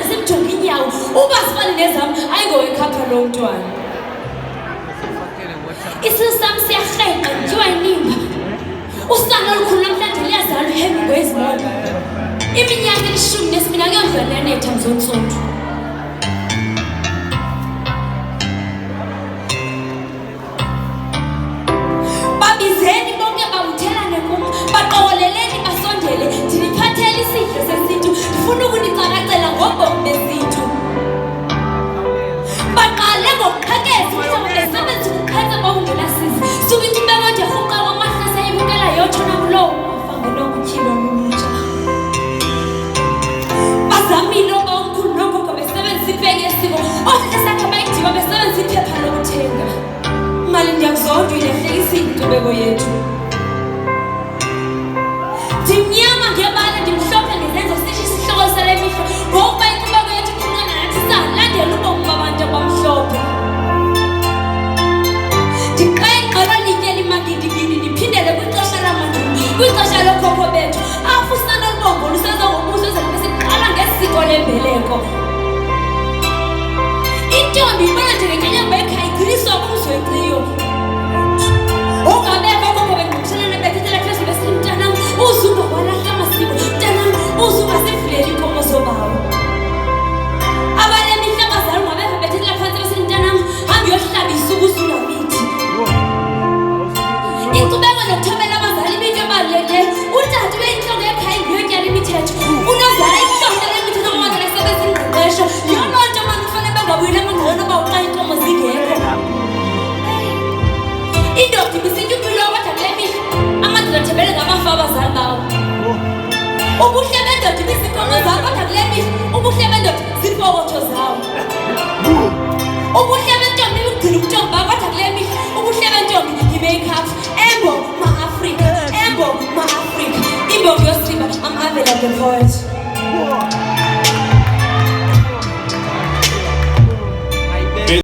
simjonge inyawo uba sifane nezam ayingowekhapha lo mntwana. Isisu sam siyarhenqa kutyiwa inimba. Usana olukhulu namhlanje liyazalwa uHemingway ezimona. Iminyaka eli-12 akuyondlwana yanetha mzontsundu. Babizeni bonke bamthelane kum, baqokoleleni basondele, ndiniphathele isidlo sesintu, ndifuna ukunicakacela ngobomi besintu. Baqale ngokuqhekeza umhlobo ngesebenzisa ukuqhetsa kwakungenasizi. Suka inkcubeko ndirhuqa kwamahlasa ibukela yotsho nakulowo fangenokuthyilwa lulutsha. Bazamile omkhulu noogogo besebenzisa ipeki yesiko, ohlisa sakhe bayidiba besebenzisa iphepha lokuthenga. Mali ndiyakuzonda uyilehlekisa inkcubeko yethu. Ndimnyama ngebala ndimhlophe ngezenzo sisho isihloko sale mihla ngokuba inkcubeko yethu iqhinqana nathi salandela ubomi babantu abamhlophe. Ndiqaye igqalo linye limangindibini ndiphindele kwixesha lamandulo, kwixesha lokhokho bethu apho usana olubombo lusenza ngobuso ezelube siqala ngesiko lembeleko. Intombi ibona njengenyanyamba ekhaya igciliswa kumzi weciyo. Ungabekho okhokho bengqushelana bethethela khezo besithi mntanam uzuba walahla amasiko, mntanam uzuba sivuleli inkomo zobawo. Abale mihla abazali ungabekho bethethela phantsi besithi mntanam hambi yohlabisa ubuso ungamithi. Inkcubeko nokuthobela abazali ibinto ebalulekileyo. Utata ubeyintloko ekhaya inguyotyala imithetho. Unozala ihlomela imithetho kwamazala esebenzisa ingqeqesho. Yiyo loo nto mani kufanele bangabuyela emangqeleni oba uxa iinkomo zingekho. Indoda ibisitya impilo kodwa kule mihla amadoda athebele ngamafa abazali bawo. Ubuhle bendoda ibiziinkomo zawo kodwa kule mihla ubuhle bendoda ziipokotho zawo. Ubuhle